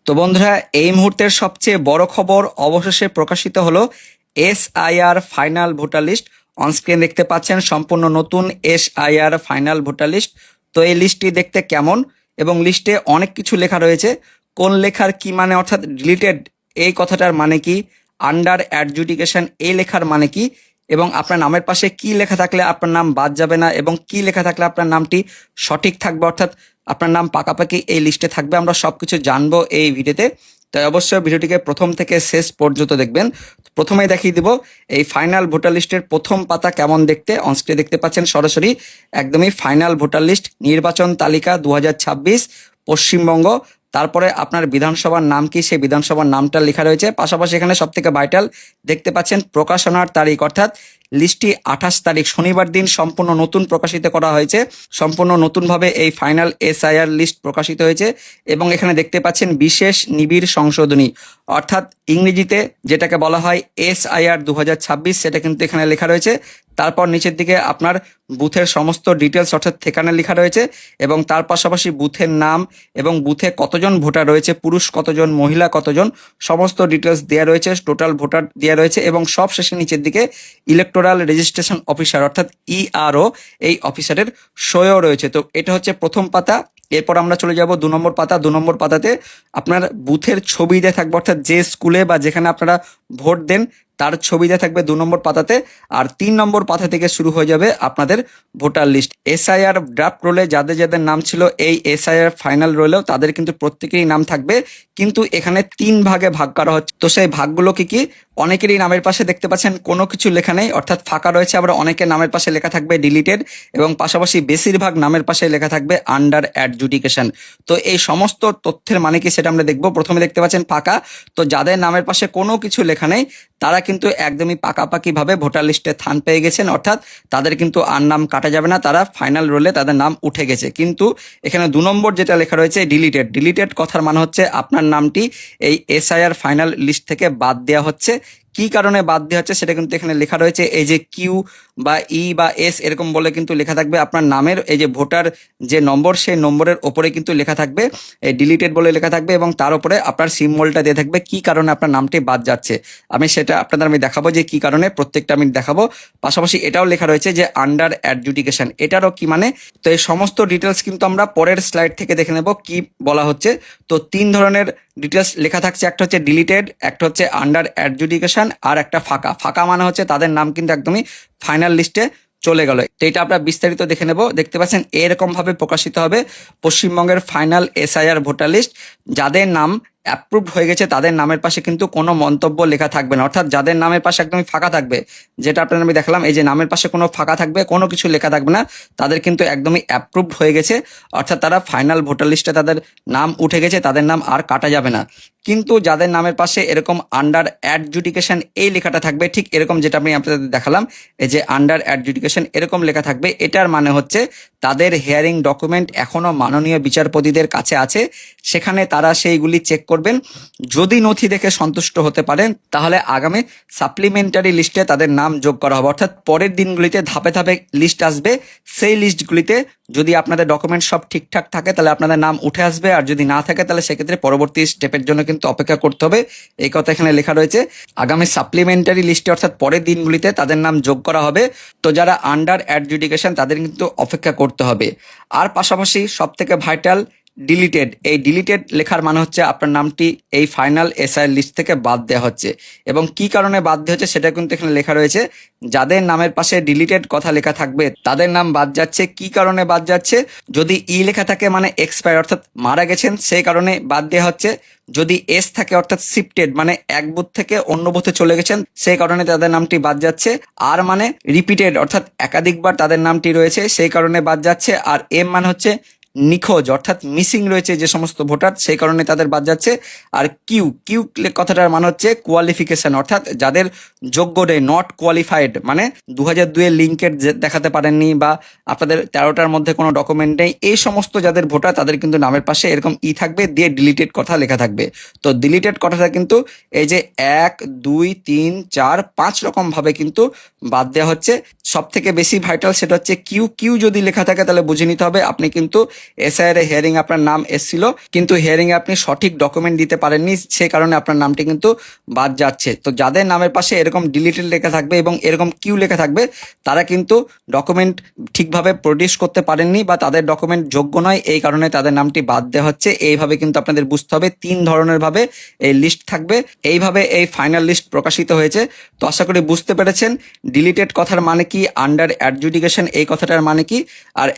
তো বন্ধুরা, এই মুহূর্তের সবচেয়ে বড় খবর অবশেষে প্রকাশিত হলো SIR final voter list. Onscreen দেখতে পাচ্ছেন সম্পূর্ণ নতুন এসআইআর ফাইনাল ভোটার লিস্ট। তো এই লিস্টটি দেখতে কেমন এবং লিস্টে অনেক কিছু লেখা রয়েছে। কোন লেখার কি মানে, অর্থাৎ ডিলিটেড এই কথাটার মানে কি, আন্ডার অ্যাডজুডিকেশন এই লেখার মানে কি, এবং আপনার নামের পাশে কি লেখা থাকলে আপনার নাম বাদ যাবে না এবং কি লেখা থাকলে আপনার নামটি সঠিক থাকবে, অর্থাৎ আপনার নাম পাকাপাকি এই লিস্টে থাকবে। আমরা সবকিছু জানবো এই ভিডিওতে, তাই অবশ্যই ভিডিওটিকে প্রথম থেকে শেষ পর্যন্ত দেখবেন। প্রথমেই দেখিয়ে দিব এই ফাইনাল ভোটার লিস্টের প্রথম পাতা কেমন দেখতে। অনস্ক্রিনে দেখতে পাচ্ছেন সরাসরি একদমই ফাইনাল ভোটার লিস্ট, নির্বাচন তালিকা 2026 পশ্চিমবঙ্গ। তারপরে আপনার বিধানসভার নাম কি, সেই বিধানসভার নামটা লেখা রয়েছে। পাশাপাশি এখানে সব থেকে ভাইটাল দেখতে পাচ্ছেন প্রকাশনার তারিখ, অর্থাৎ লিস্টটি 28 তারিখ শনিবার দিন সম্পূর্ণ নতুন প্রকাশিত করা হয়েছে। সম্পূর্ণ নতুনভাবে এই ফাইনাল এসআইআর লিস্ট প্রকাশিত হয়েছে এবং এখানে দেখতে পাচ্ছেন বিশেষ নিবিড় সংশোধনী, অর্থাৎ ইংরেজিতে যেটাকে বলা হয় এসআইআর 2026, সেটা কিন্তু এখানে লেখা রয়েছে। তারপর নিচের দিকে আপনার বুথের সমস্ত ডিটেলস অর্থাৎ ঠিকানা লেখা রয়েছে এবং তার পাশাপাশি বুথের নাম এবং বুথে কতজন ভোটার রয়েছে, পুরুষ কতজন, মহিলা কতজন, সমস্ত ডিটেলস দেওয়া রয়েছে, টোটাল ভোটার দেওয়া রয়েছে এবং সব শেষে নিচের দিকে ইলেকটোরাল রেজিস্ট্রেশন অফিসার অর্থাৎ ইআরও এই অফিসারের সইও রয়েছে। তো এটা হচ্ছে প্রথম পাতা। এরপর আমরা চলে যাব 2 নম্বর পাতা। 2 নম্বর পাতাতে আপনার বুথের ছবি দেওয়া থাকবে, অর্থাৎ যে স্কুলে বা যেখানে আপনারা ভোট দেন তার ছবি দেওয়া থাকবে 2 নম্বর পাতাতে। আর 3 নম্বর পাতা থেকে শুরু হয়ে যাবে আপনাদের ভোটার লিস্ট। এসআইআর ড্রাফট রোলে যাদের যাদের নাম ছিল এই এসআইআর ফাইনাল রোলেও তাদের কিন্তু প্রত্যেকেরই নাম থাকবে, কিন্তু এখানে 3 ভাগে ভাগ করা হচ্ছে। তো সেই ভাগগুলো কি কি? অনেকেরই নামের পাশে দেখতে পাচ্ছেন কোনো কিছু লেখা নেই, অর্থাৎ ফাঁকা রয়েছে। আবার অনেকের নামের পাশে লেখা থাকবে ডিলিটেড এবং পাশাপাশি বেশিরভাগ নামের পাশে লেখা থাকবে আন্ডার অ্যাডজুডিকেশন। তো এই সমস্ত তথ্যের মানে কি সেটা আমরা দেখব। প্রথমে দেখতে পাচ্ছেন ফাঁকা, তো যাদের নামের পাশে কোনো কিছু লেখা নেই তারা কিন্তু একদমই পাকাপাকিভাবে ভোটার লিস্টে স্থান পেয়ে গেছেন, অর্থাৎ তাদের কিন্তু আর নাম কাটা যাবে না, তারা ফাইনাল রোলে তাদের নাম উঠে গেছে। কিন্তু এখানে 2 নম্বর যেটা লেখা রয়েছে ডিলিটেড, ডিলিটেড কথার মানে হচ্ছে আপনার নামটি এই এসআইআর ফাইনাল লিস্ট থেকে বাদ দেওয়া হচ্ছে। কি কারণে বাদ দেওয়া হচ্ছে সেটা কিন্তু এখানে লেখা রয়েছে। এই যে কিউ বা ই বা এস এরকম বলে কিন্তু লেখা থাকবে আপনার নামের এই যে ভোটার যে নম্বর, সেই নম্বরের ওপরে কিন্তু লেখা থাকবে এই ডিলিটেড বলে লেখা থাকবে এবং তার উপরে আপনার সিম্বলটা দিয়ে থাকবে কি কারণে আপনার নামটি বাদ যাচ্ছে। আমি সেটা আপনাদের দেখাবো যে কি কারণে, প্রত্যেকটা আমি দেখাবো। পাশাপাশি এটাও লেখা রয়েছে যে আন্ডার অ্যাডজুডিকেশন, এটারও কি মানে। তো এই সমস্ত ডিটেলস কিন্তু আমরা পরের স্লাইড থেকে দেখে নেব কি বলা হচ্ছে। তো 3 ধরনের ডিটেলস লেখা থাকছে, একটা হচ্ছে ডিলিটেড, একটা হচ্ছে আন্ডার অ্যাডজুডিকেশন আর একটা ফাঁকা। ফাঁকা মানে হচ্ছে তাদের নাম কিন্তু একদমই ফাইনাল লিস্টে চলে গেল। তো এটা আমরা বিস্তারিত দেখে নেব। দেখতে পাচ্ছেন এরকম ভাবে প্রকাশিত হবে পশ্চিমবঙ্গের ফাইনাল এসআইআর ভোটার লিস্ট। যাদের নাম অ্যাপ্রুভড হয়ে গেছে তাদের নামের পাশে কিন্তু কোনো মন্তব্য লেখা থাকবে না, অর্থাৎ যাদের নামের পাশে একদমই ফাঁকা থাকবে, যেটা আপনাদের আমি দেখালাম, এই যে নামের পাশে কোনো ফাঁকা থাকবে, কোনো কিছু লেখা থাকবে না, তাদের কিন্তু একদমই অ্যাপ্রুভড হয়ে গেছে, অর্থাৎ তারা ফাইনাল ভোটার লিস্টে তাদের নাম উঠে গেছে, তাদের নাম আর কাটা যাবে না। কিন্তু যাদের নামের পাশে এরকম আন্ডার অ্যাডজুডিকেশন এই লেখাটা থাকবে, ঠিক এরকম যেটা আমি আপনাদের দেখালাম, এই যে আন্ডার অ্যাডজুডিকেশন এরকম লেখা থাকবে, এটার মানে হচ্ছে তাদের হিয়ারিং ডকুমেন্ট এখনো মাননীয় বিচারপতিদের কাছে আছে, সেখানে তারা সেইগুলি চেক করবেন। যদি নথি দেখে সন্তুষ্ট হতে পারেন তাহলে আগামী সাপ্লিমেন্টারি লিস্টে তাদের নাম যোগ করা হবে, অর্থাৎ পরের দিনগুলিতে ধাপে ধাপে লিস্ট আসবে। সেই লিস্টগুলিতে যদি আপনাদের ডকুমেন্ট সব ঠিকঠাক থাকে তাহলে আপনাদের নাম উঠে আসবে, আর যদি না থাকে তাহলে সেক্ষেত্রে পরবর্তী স্টেপের জন্য কিন্তু অপেক্ষা করতে হবে। এই কথা এখানে লেখা রয়েছে। আগামী সাপ্লিমেন্টারি লিস্টে অর্থাৎ পরের দিনগুলিতে তাদের নাম যোগ করা হবে। তো যারা আন্ডার অ্যাডজুডিকেশন তাদের কিন্তু অপেক্ষা করতে হবে। আর পাশাপাশি সব থেকে ভাইটাল ডিলিটেড, এই ডিলিটেড লেখার মানে হচ্ছে আপনার নামটি এই ফাইনাল এসআই লিস্ট থেকে বাদ দেওয়া হচ্ছে এবং কি কারণে বাদ দেওয়া হচ্ছে সেটা কিন্তু এখানে লেখা রয়েছে। যাদের নামের পাশে ডিলিটেড কথা লেখা থাকবে তাদের নাম বাদ যাচ্ছে। কি কারণে বাদ যাচ্ছে? যদি ই লেখা থাকে মানে এক্সপায়ার অর্থাৎ মারা গেছেন, সেই কারণে বাদ দেওয়া হচ্ছে। যদি এস থাকে অর্থাৎ শিফটেড মানে এক বুথ থেকে অন্য বুথে চলে গেছেন, সেই কারণে তাদের নামটি বাদ যাচ্ছে। আর মানে রিপিটেড অর্থাৎ একাধিকবার তাদের নামটি রয়েছে, সেই কারণে বাদ যাচ্ছে। আর এম মানে হচ্ছে নিখোঁজ অর্থাৎ মিসিং রয়েছে যে সমস্ত ভোটার, সেই কারণে তাদের বাদ যাচ্ছে। আর কিউ, কিউ কথাটার মানে হচ্ছে কোয়ালিফিকেশন, অর্থাৎ যাদের যোগ্য নেই, নট কোয়ালিফাইড, মানে 2002 এর লিঙ্কের দেখাতে পারেননি বা আপনাদের 13টার মধ্যে কোনো ডকুমেন্ট নেই, এই সমস্ত যাদের ভোটার তাদের কিন্তু নামের পাশে এরকম থাকবে, দিয়ে ডিলিটেড কথা লেখা থাকবে। তো ডিলিটেড কথাটা কিন্তু এই যে 1, 2, 3, 4, 5 রকম ভাবে কিন্তু বাদ দেওয়া হচ্ছে। সব থেকে বেশি ভাইটাল সেটা হচ্ছে কিউ। কিউ যদি লেখা থাকে তাহলে বুঝে নিতে হবে আপনি কিন্তু এসআইআর এর হিয়ারিং আপনার নাম এসেছিল, কিন্তু হিয়ারিং এ আপনি সঠিক ডকুমেন্ট দিতে পারেননি, সে কারণে আপনার নামটি কিন্তু বাদ যাচ্ছে। তো যাদের নামের পাশে এরকম ডিলিটেড লেখা থাকবে এবং এরকম কিউ লেখা থাকবে, তারা কিন্তু ডকুমেন্ট ঠিকভাবে প্রডিউস করতে পারেননি বা তাদের ডকুমেন্ট যোগ্য নয়, এই কারণে তাদের নামটি বাদ দেওয়া হচ্ছে। এইভাবে কিন্তু আপনাদের বুঝতে হবে 3 ধরনের ভাবে এই লিস্ট থাকবে। এইভাবে এই ফাইনাল লিস্ট প্রকাশিত হয়েছে। তো আশা করি বুঝতে পেরেছেন ডিলিটেড কথার মানে কি, আন্ডার অ্যাডজুডিকেশন এই কথাটার মানে কি, আর